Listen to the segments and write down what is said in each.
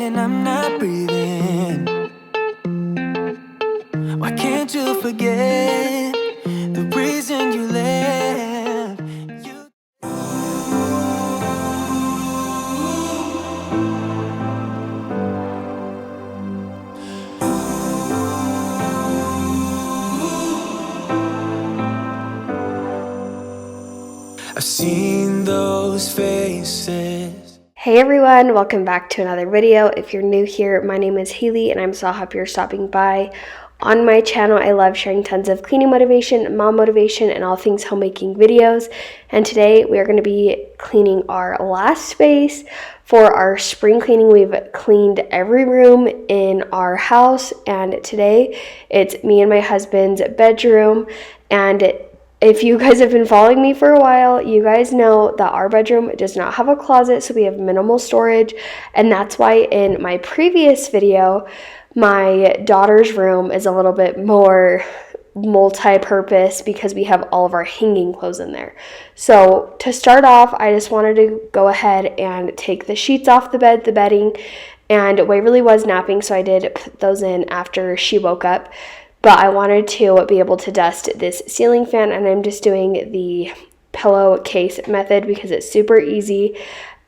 and I'm not breathing. Why can't you forget the reason you left? I've seen those faces. Hey everyone, welcome back to another video. If you're new here, my name is Haley and I'm so happy you're stopping by. On my channel, I love sharing tons of cleaning motivation, mom motivation, and all things homemaking videos. And today we are going to be cleaning our last space for our spring cleaning. We've cleaned every room in our house, and today it's me and my husband's bedroom. And if you guys have been following me for a while, you guys know that our bedroom does not have a closet, so we have minimal storage. And that's why in my previous video, my daughter's room is a little bit more multi-purpose because we have all of our hanging clothes in there. So to start off, I just wanted to go ahead and take the sheets off the bed, the bedding, and Waverly was napping, so I did put those in after she woke up. But I wanted to be able to dust this ceiling fan, and I'm just doing the pillowcase method because it's super easy.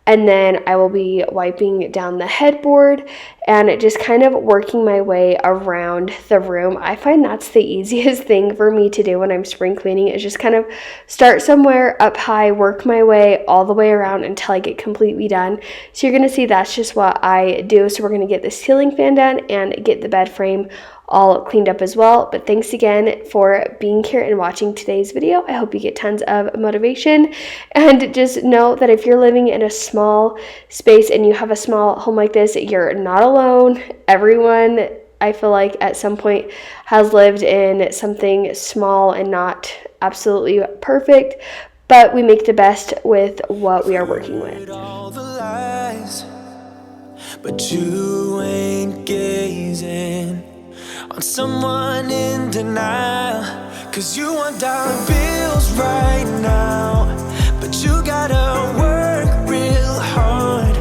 And then I will be wiping down the headboard and just kind of working my way around the room. I find that's the easiest thing for me to do when I'm spring cleaning, is just kind of start somewhere up high, work my way all the way around until I get completely done. So you're going to see that's just what I do. So we're going to get the ceiling fan done and get the bed frame all cleaned up as well. But thanks again for being here and watching today's video. I hope you get tons of motivation, and just know that if you're living in a small space and you have a small home like this, you're not alone. Everyone, I feel like, at some point has lived in something small and not absolutely perfect, but we make the best with what we are working with. All the lies, but you ain't gazing on someone in denial, 'cause you want dollar bills right now, but you gotta work real hard.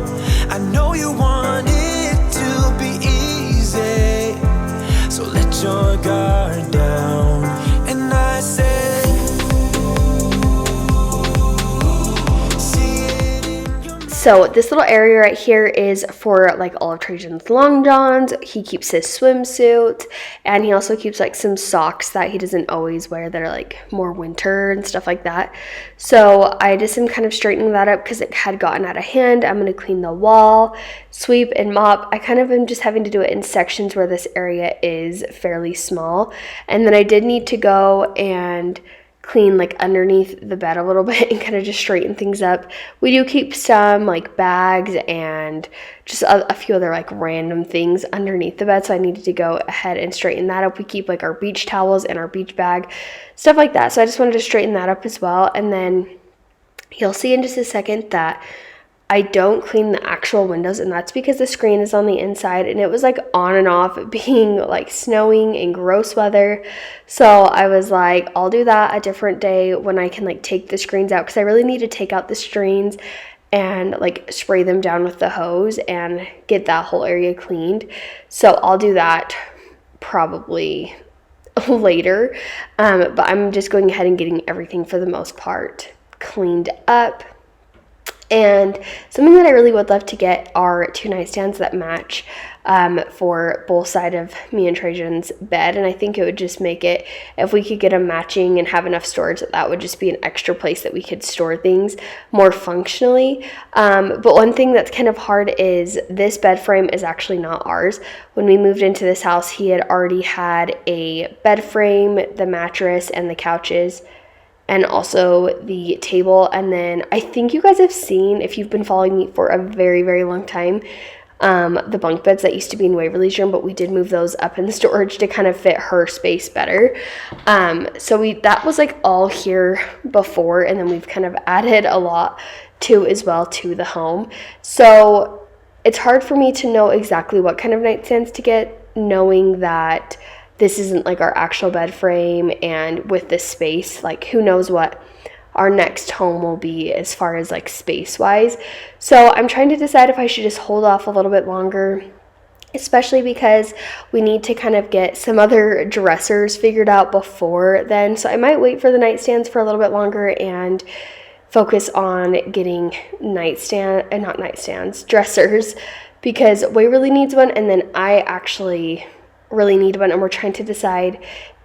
I know you want it to be easy, so let your guard down. And I said, so this little area right here is for like all of Trajan's long johns. He keeps his swimsuit, and he also keeps like some socks that he doesn't always wear that are like more winter and stuff like that. So I just am kind of straightening that up because it had gotten out of hand. I'm going to clean the wall, sweep, and mop. I kind of am just having to do it in sections where this area is fairly small. And then I did need to go and clean like underneath the bed a little bit and kind of just straighten things up. We do keep some like bags and just a few other like random things underneath the bed, so I needed to go ahead and straighten that up. We keep like our beach towels and our beach bag, stuff like that. So I just wanted to straighten that up as well. And then you'll see in just a second that I don't clean the actual windows, and that's because the screen is on the inside, and it was like on and off being like snowing and gross weather. So I was like, I'll do that a different day when I can like take the screens out, because I really need to take out the screens and like spray them down with the hose and get that whole area cleaned. So I'll do that probably later, but I'm just going ahead and getting everything for the most part cleaned up. And something that I really would love to get are two nightstands that match for both sides of me and Trajan's bed. And I think it would just make it, if we could get them matching and have enough storage, that would just be an extra place that we could store things more functionally. But one thing that's kind of hard is this bed frame is actually not ours. When we moved into this house, he had already had a bed frame, the mattress, and the couches, and also the table. And then I think you guys have seen, if you've been following me for a very, very long time, the bunk beds that used to be in Waverly's room, but we did move those up in the storage to kind of fit her space better. So that was like all here before, and then we've kind of added a lot to as well to the home. So it's hard for me to know exactly what kind of nightstands to get, knowing that this isn't like our actual bed frame, and with this space, like who knows what our next home will be as far as like space wise. So I'm trying to decide if I should just hold off a little bit longer, especially because we need to kind of get some other dressers figured out before then. So I might wait for the nightstands for a little bit longer and focus on getting dressers, because Way really needs one, and then I actually really need one, and we're trying to decide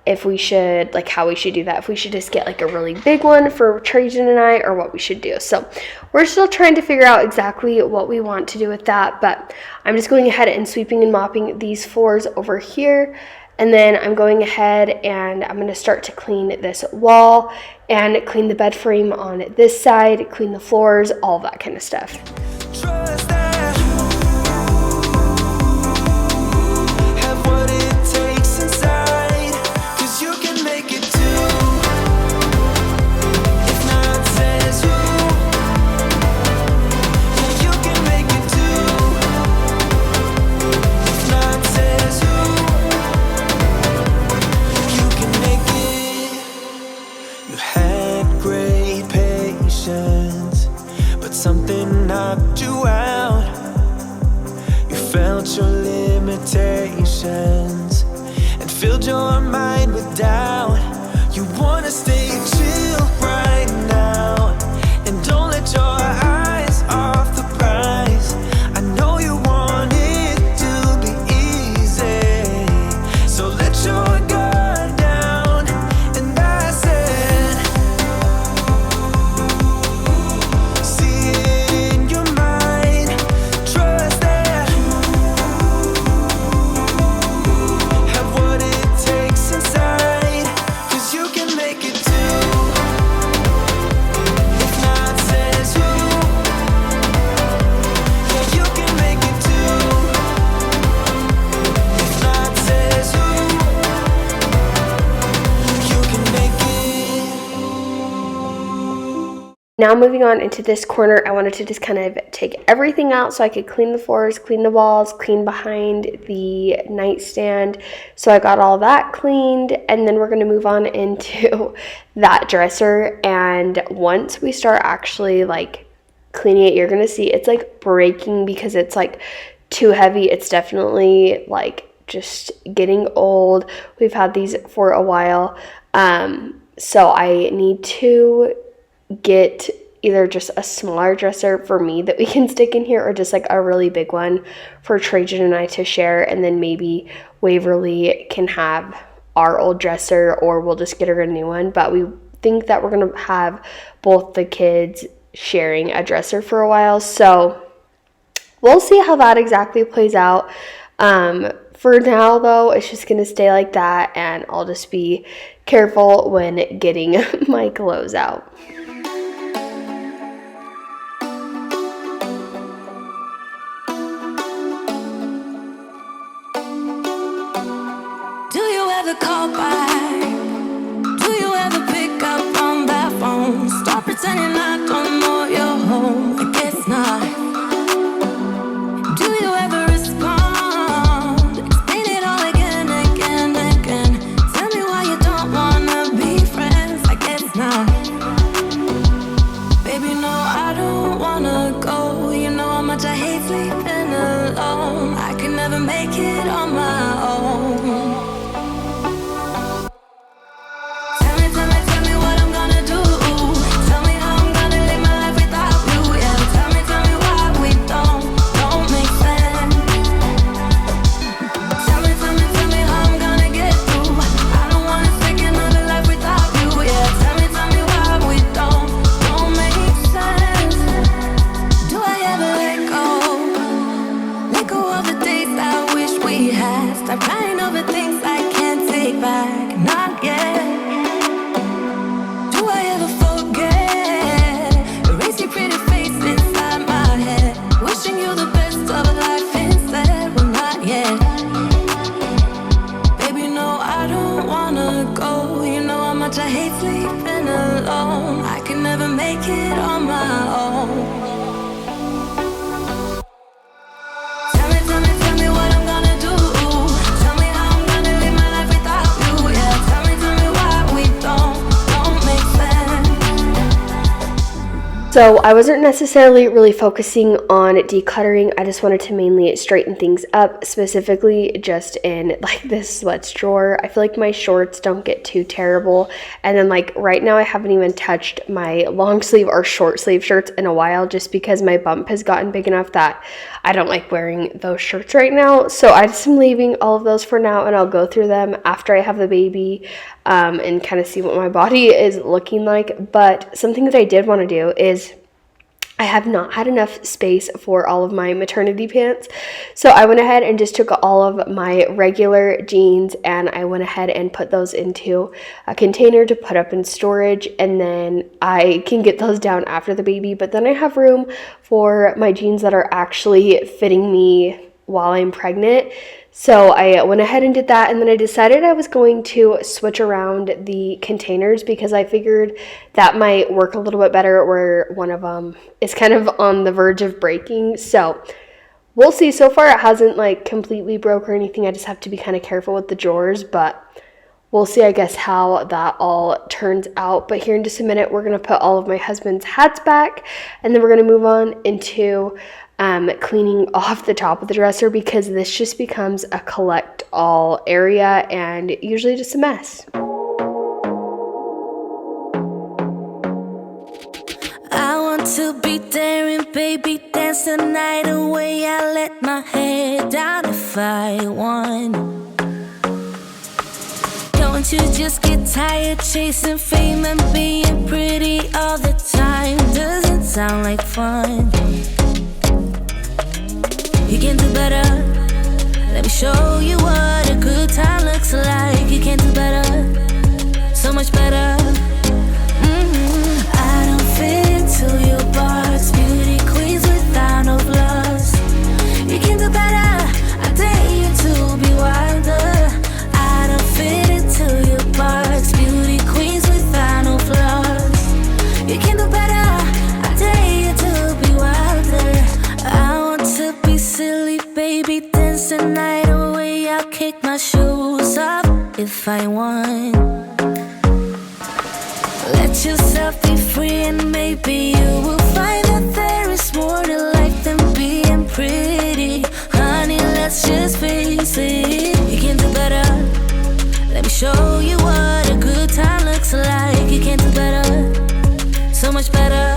if we should, like, how we should do that, if we should just get like a really big one for Trajan and I, or what we should do. So we're still trying to figure out exactly what we want to do with that, but I'm just going ahead and sweeping and mopping these floors over here, and then I'm going ahead and I'm going to start to clean this wall and clean the bed frame on this side, clean the floors, all that kind of stuff. Trust that you have what it takes inside, 'cause you can make it too. If not, says who? Yeah, you can make it too. If not, says who? You can make it. You had great patience, but something knocked you out. You felt your limitations and filled your mind with doubt. You wanna stay chill right now, and don't let your eyes off the prize. I know you want it to be easy, so let your guard down. And I said, see it in your mind, trust that you have what it takes inside, 'cause you can make it too. If not, says who? Yeah, you can make it too. If not, says who? You can make it. Now moving on into this corner, I wanted to just kind of take everything out so I could clean the floors, clean the walls, clean behind the nightstand. So I got all that cleaned, and then we're going to move on into that dresser. And once we start actually like cleaning it, you're going to see it's like breaking because it's like too heavy. It's definitely like just getting old. We've had these for a while. So I need to get either just a smaller dresser for me that we can stick in here, or just like a really big one for Trajan and I to share, and then maybe Waverly can have our old dresser, or we'll just get her a new one. But we think that we're going to have both the kids sharing a dresser for a while, so we'll see how that exactly plays out. For now though, it's just going to stay like that, and I'll just be careful when getting my clothes out. Do you ever call back? Do you ever pick up on that phone? Stop pretending I don't know you're home. I guess not. Do you ever respond? Explain it all again, again, again. Tell me why you don't wanna be friends. I guess not. Baby, no, I don't wanna go. You know how much I hate sleeping alone. I can never make it on my own. Tell me what I'm gonna do. Tell me how I'm gonna live my life without you. Yeah, tell me why we don't make sense. Tell me how I'm gonna get through. I don't wanna take another life without you. Yeah, tell me why we don't make sense. Do I ever let go So I wasn't necessarily really focusing on decluttering. I just wanted to mainly straighten things up, specifically just in like this sweats drawer. I feel like my shorts don't get too terrible. And then like right now I haven't even touched my long sleeve or short sleeve shirts in a while, just because my bump has gotten big enough that I don't like wearing those shirts right now. So I just am leaving all of those for now, and I'll go through them after I have the baby and kind of see what my body is looking like. But something that I did want to do is I have not had enough space for all of my maternity pants. So I went ahead and just took all of my regular jeans and I went ahead and put those into a container to put up in storage, and then I can get those down after the baby. But then I have room for my jeans that are actually fitting me while I'm pregnant. So I went ahead and did that, and then I decided I was going to switch around the containers because I figured that might work a little bit better where one of them is kind of on the verge of breaking. So we'll see. So far it hasn't like completely broke or anything. I just have to be kind of careful with the drawers, but we'll see, I guess, how that all turns out. But here in just a minute, we're going to put all of my husband's hats back, and then we're going to move on into cleaning off the top of the dresser, because this just becomes a collect all area and usually just a mess. I want to be there and baby dance the night away. I let my head down if I won. Don't you just get tired chasing fame and being pretty all the time? Doesn't sound like fun. You can do better. Let me show you what a good time looks like. You can do better, so much better. I don't fit into your box. Beauty queens without no flaws. You can do better. I dare you to be wilder. I don't fit into your box. Beauty queens without no flaws. You can do better. I dare you to be wilder. I want to be silly, baby, dance the night away. I'll kick my shoes off if I want. Let yourself be free and maybe you will find that there is more to life than being pretty. Honey, let's just face it. You can do better. Let me show you what a good time looks like. You can do better, so much better.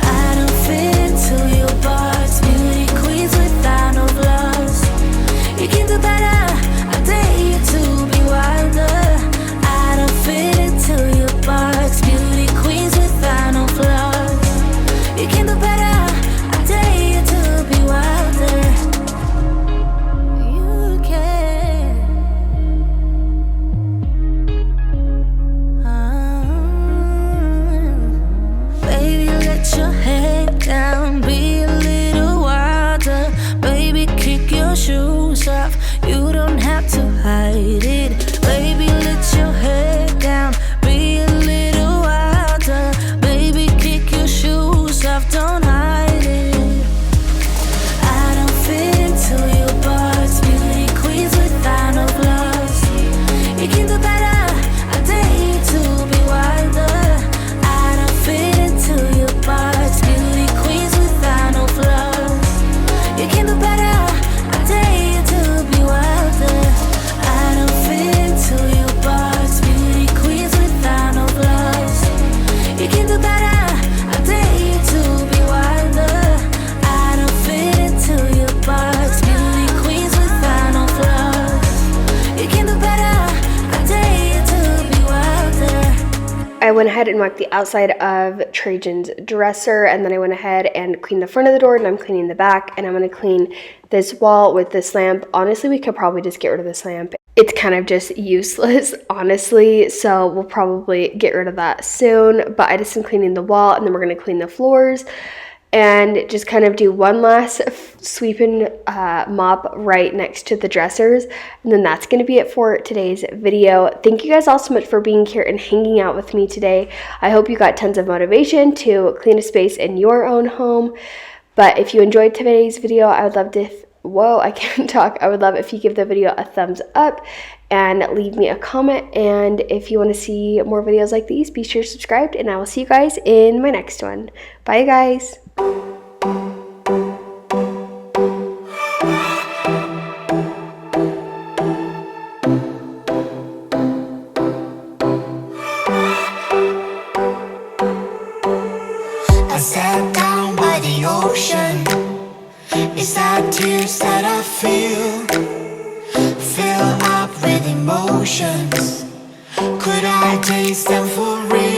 I don't fit into your box. Beauty queens without no flaws. You can do better. I dare you to be wilder. I don't fit into your box. Beauty queens without no flaws. You can do better. I dare you to be wilder. You can. Baby, let your head down. Be a little wilder. Baby, kick your shoes off. You don't have to hide it. Baby, let your head down. Be a little wilder. Baby, kick your shoes off. Don't hide it. I don't fit into your box. Beauty queens without no flaws. You can do better. I dare you to be wilder. I don't fit into your box. Beauty queens without no flaws. You can do better. I dare you to be wilder. I don't fit into your box. Beauty queens without no flaws. You can do better. I dare you to be wilder. I don't fit into your box. Beauty queens without no flaws. You can do better. I dare you to be wilder. I went ahead and marked the outside of Trajan's dresser, and then I went ahead and cleaned the front of the door, and I'm cleaning the back, and I'm going to clean this wall with this lamp. Honestly, we could probably just get rid of this lamp. It's kind of just useless, honestly, so we'll probably get rid of that soon. But I just am cleaning the wall, and then we're going to clean the floors and just kind of do one last sweeping mop right next to the dressers, and then that's going to be it for today's video. Thank you guys all so much for being here and hanging out with me today. I hope you got tons of motivation to clean a space in your own home. But if you enjoyed today's video, I would love whoa, I can't talk. I would love if you give the video a thumbs up and leave me a comment. And if you want to see more videos like these, be sure to subscribe, and I will see you guys in my next one. Bye, guys. I sat down by the ocean. It's that tears that I feel fill up with emotions. Could I taste them for real?